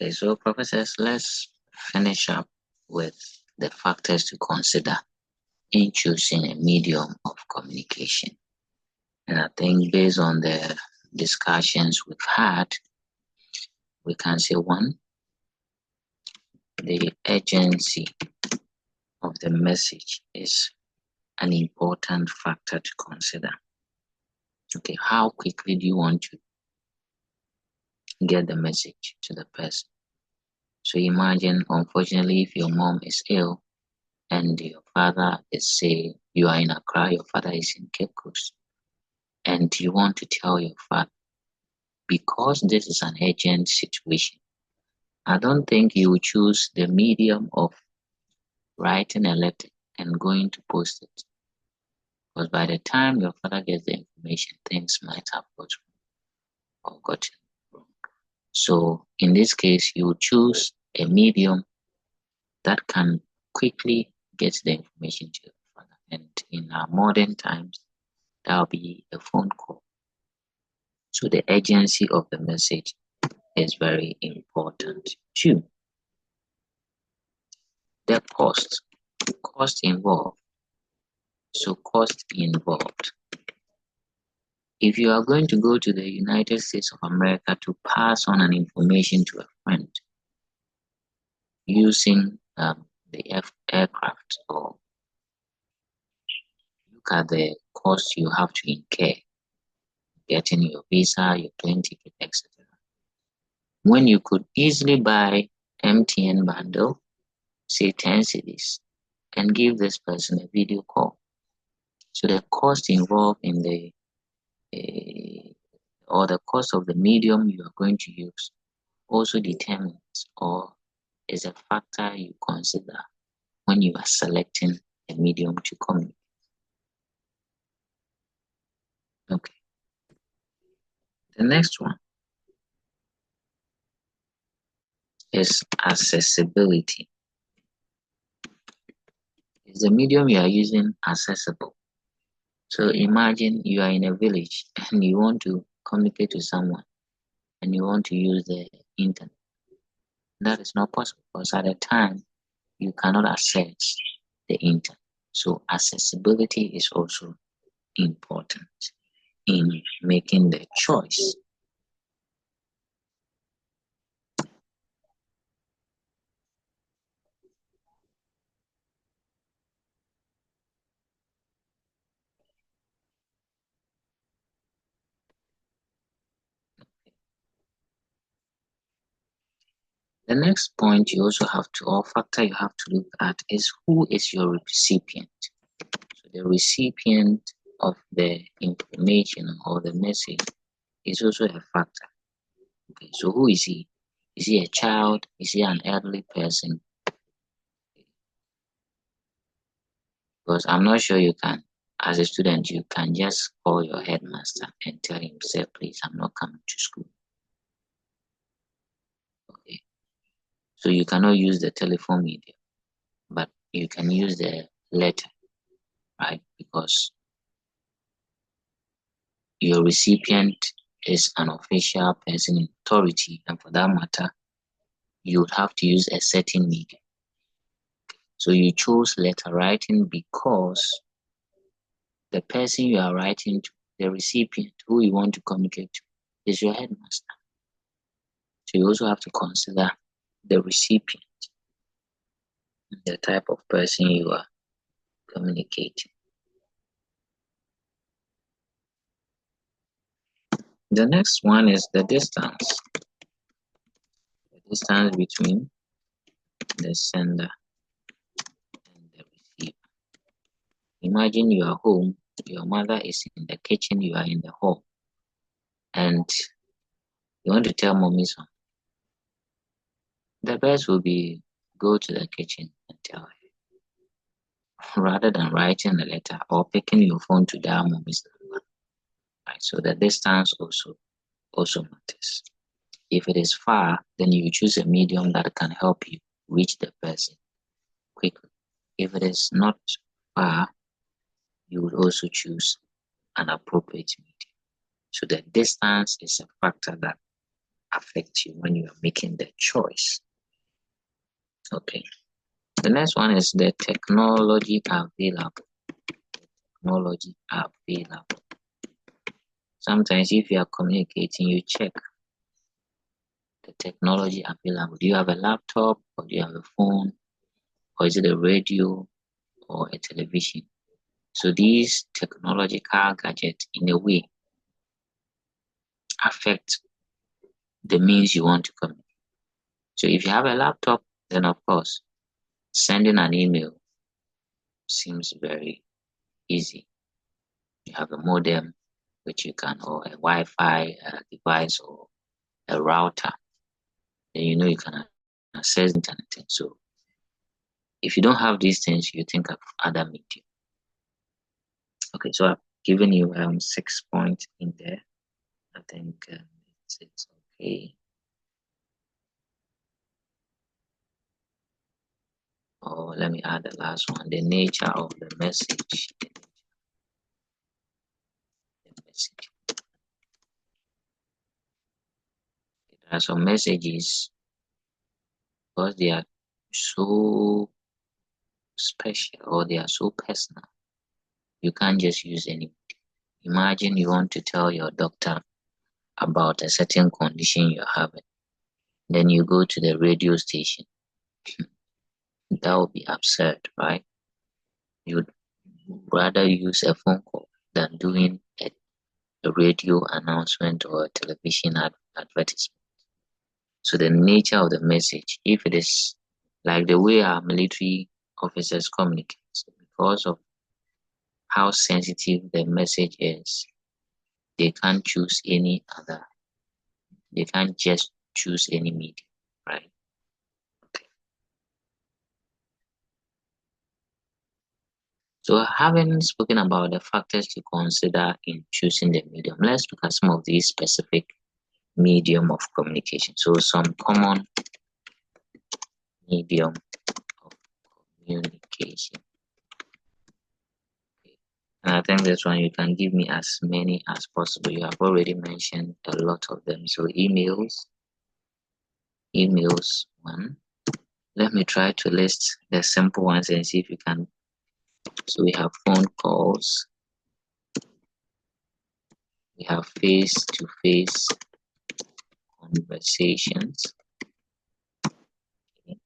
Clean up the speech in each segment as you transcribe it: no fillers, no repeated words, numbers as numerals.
Okay, so professors, let's finish up with the factors to consider in choosing a medium of communication. And I think based on the discussions we've had, we can say one, the urgency of the message is an important factor to consider. Okay, how quickly do you want to get the message to the person? So imagine, unfortunately, if your mom is ill and your father is, say, you are in Accra, your father is in Cape Coast, and you want to tell your father, because this is an urgent situation, I don't think you would choose the medium of writing a letter and going to post it. Because by the time your father gets the information, things might have gotten wrong. So in this case, you would choose a medium that can quickly get the information to your father. And in our modern times, that will be a phone call. So the urgency of the message is very important too. The cost involved. So cost involved. If you are going to go to the United States of America to pass on an information to a friend using the aircraft, or look at the cost you have to incur getting your visa, your plane ticket, etc. When you could easily buy MTN bundle, say 10 cedis, and give this person a video call. So the cost involved in the or the cost of the medium you are going to use also determines or is a factor you consider when you are selecting a medium to communicate. Okay. The next one is accessibility. Is the medium you are using accessible? So imagine you are in a village and you want to communicate to someone and you want to use the internet. That is not possible because at the time you cannot access the internet. So accessibility is also important in making the choice. The next point you also have to, or factor you have to look at, is who is your recipient. So the recipient of the information or the message is also a factor. Okay, so who is he? Is he a child? Is he an elderly person? Because I'm not sure you can, as a student, you can just call your headmaster and tell him, say, please, I'm not coming to school. Okay. So you cannot use the telephone medium, but you can use the letter, right? Because your recipient is an official person in authority, and for that matter, you would have to use a certain medium. So you chose letter writing because the person you are writing to, the recipient who you want to communicate to, is your headmaster. So you also have to consider the recipient, the type of person you are communicating. The next one is the distance. The distance between the sender and the receiver. Imagine you are home, your mother is in the kitchen, you are in the hall, and you want to tell mommy something. The best will be go to the kitchen and tell her, rather than writing a letter or picking your phone to dial mommy's number. Right? So the distance also matters. If it is far, then you choose a medium that can help you reach the person quickly. If it is not far, you would also choose an appropriate medium. So the distance is a factor that affect you when you are making the choice. Okay. The next one is the technology available. Technology available. Sometimes if you are communicating, you check the technology available. Do you have a laptop, or do you have a phone, or is it a radio or a television? So these technological gadgets in a way affect the means you want to communicate. So if you have a laptop, then of course sending an email seems very easy. You have a modem which you can, or a Wi-Fi device, or a router, then you know you can access the internet. So if you don't have these things, you think of other media. Okay, so I've given you 6 points in there. I think it's okay. Or let me add the last one: the nature of the message. The message. There are some messages, because they are so special or they are so personal, you can't just use any. Imagine you want to tell your doctor about a certain condition you're having, then you go to the radio station. That would be absurd, right? You'd rather use a phone call than doing a radio announcement or a television advertisement. So the nature of the message, if it is like the way our military officers communicate, because of how sensitive the message is, they can't choose any other. They can't just choose any medium, right? Okay. So having spoken about the factors to consider in choosing the medium, let's look at some of these specific medium of communication. So some common medium of communication. And I think this one you can give me as many as possible. You have already mentioned a lot of them. So emails, one. Let me try to list the simple ones and see if you can. So we have phone calls. We have face-to-face conversations. Okay.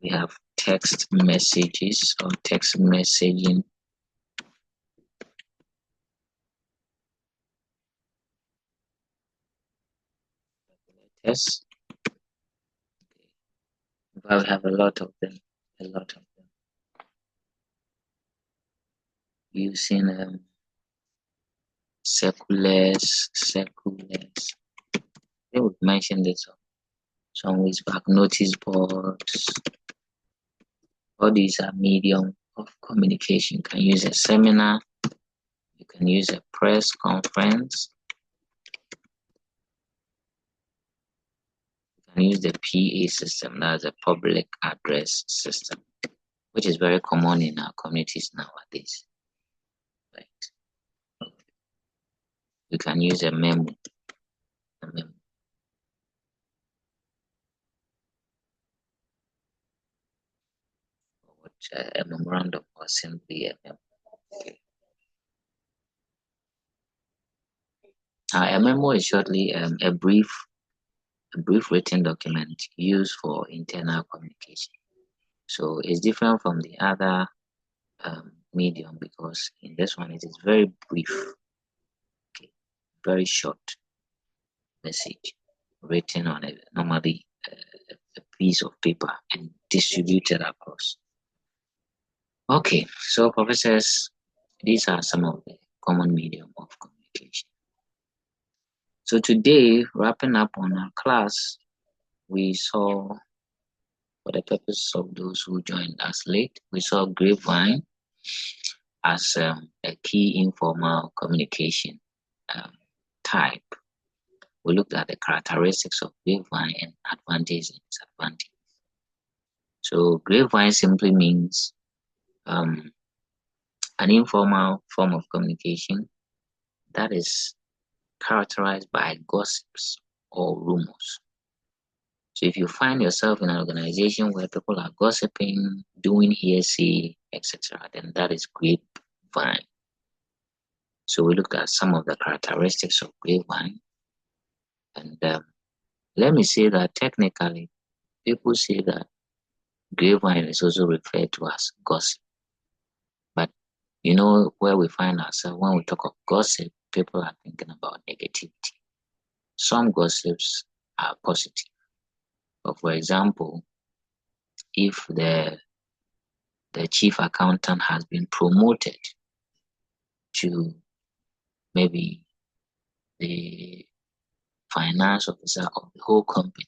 We have text messages or text messaging. Yes. But we have a lot of them. Using circulars. I think we've mentioned this some weeks back. Notice boards. All these are medium of communication. You can use a seminar. You can use a press conference. You can use the PA system, that's a public address system, which is very common in our communities nowadays. Right. You can use a memo. A memorandum, or simply a memo. Okay. A memo is shortly a brief written document used for internal communication. So it's different from the other medium, because in this one it is very brief, okay, very short message written on a normally a piece of paper and distributed across. Okay, so professors, these are some of the common medium of communication. So today, wrapping up on our class, we saw, for the purpose of those who joined us late, we saw Grapevine as a key informal communication type. We looked at the characteristics of Grapevine and advantages and disadvantages. So Grapevine simply means An informal form of communication that is characterized by gossips or rumors. So if you find yourself in an organization where people are gossiping, doing hearsay, etc., then that is grapevine. So we looked at some of the characteristics of grapevine. And let me say that technically, people say that grapevine is also referred to as gossip. But you know where we find ourselves when we talk of gossip, people are thinking about negativity. Some gossips are positive. But for example, if the chief accountant has been promoted to maybe the finance officer of the whole company,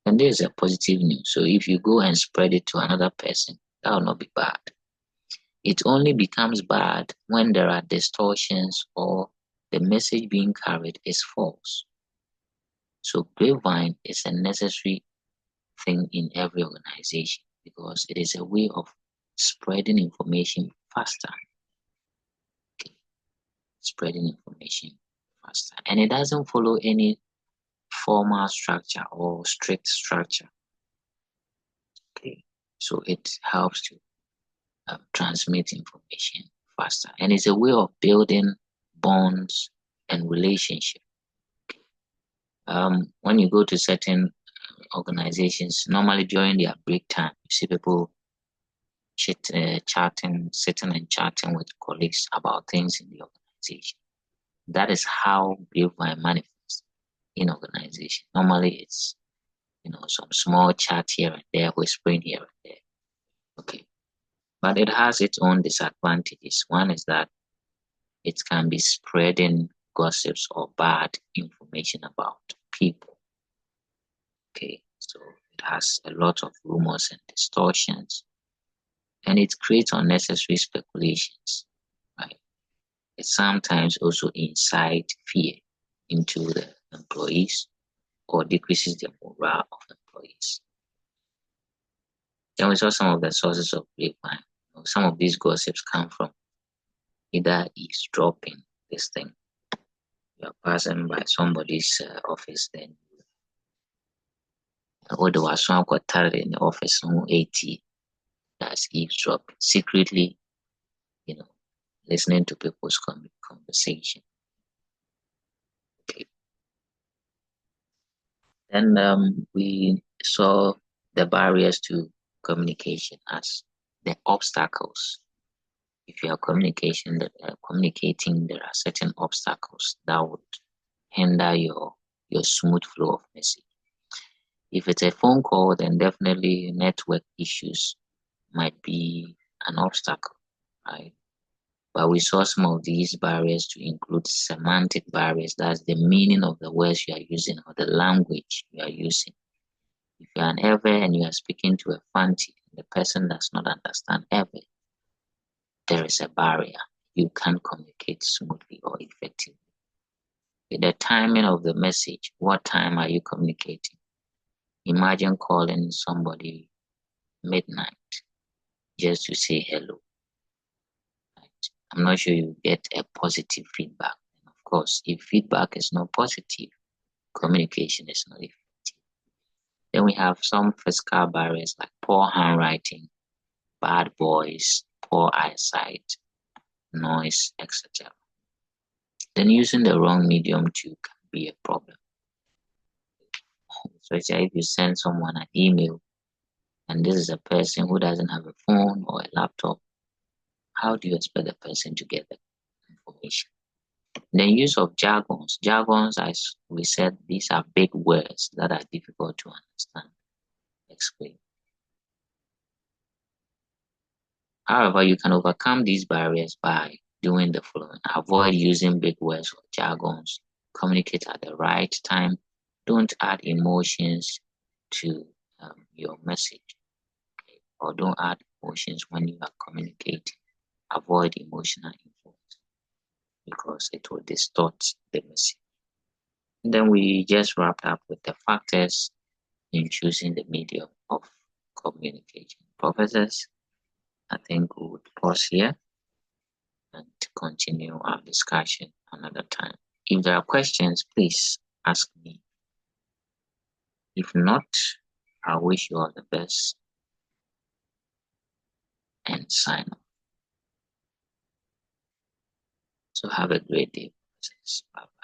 then there's a positive news. So if you go and spread it to another person, that will not be bad. It only becomes bad when there are distortions or the message being carried is false. So grapevine is a necessary thing in every organization because it is a way of spreading information faster. Okay. Spreading information faster. And it doesn't follow any formal structure or strict structure. Okay. So it helps to transmit information faster. And it's a way of building bonds and relationships. When you go to certain organizations, normally during their break time, you see people chatting, sitting and chatting with colleagues about things in the organization. That is how grapevine manifests in organization. Normally, it's some small chat here and there, whispering here and there. Okay, but it has its own disadvantages. One is that it can be spreading gossips or bad information about people. Okay, so it has a lot of rumors and distortions, and it creates unnecessary speculations, right? It sometimes also incites fear into the employees or decreases the morale of employees. Then we saw some of the sources of grapevine. Some of these gossips come from either eavesdropping, this thing. You're passing by somebody's office, then or the was one in the office on 80. That's eavesdropping, secretly, listening to people's conversation. Okay. Then we saw the barriers to communication as the obstacles. If you are communicating, there are certain obstacles that would hinder your smooth flow of message. If it's a phone call, then definitely network issues might be an obstacle, right? But we saw some of these barriers to include semantic barriers. That's the meaning of the words you are using or the language you are using. If you are an Ewe and you are speaking to a Fanti, the person does not understand Ewe, there is a barrier. You can't communicate smoothly or effectively. With the timing of the message, what time are you communicating? Imagine calling somebody midnight just to say hello. Right? I'm not sure you get a positive feedback. Of course, if feedback is not positive, communication is not effective. Then we have some physical barriers like poor handwriting, bad voice, poor eyesight, noise, etc. Then using the wrong medium too can be a problem. Especially if you send someone an email and this is a person who doesn't have a phone or a laptop, how do you expect the person to get the information? The use of jargons. Jargons, as we said, these are big words that are difficult to understand, explain. However, you can overcome these barriers by doing the following. Avoid using big words or jargons. Communicate at the right time. Don't add emotions to your message. Okay? Or don't add emotions when you are communicating. Avoid emotional influence because it will distort the message. And then we just wrapped up with the factors in choosing the medium of communication. Professors, I think we would pause here. continue our discussion another time. If there are questions, please ask me. If not, I wish you all the best and sign off. So have a great day. Bye.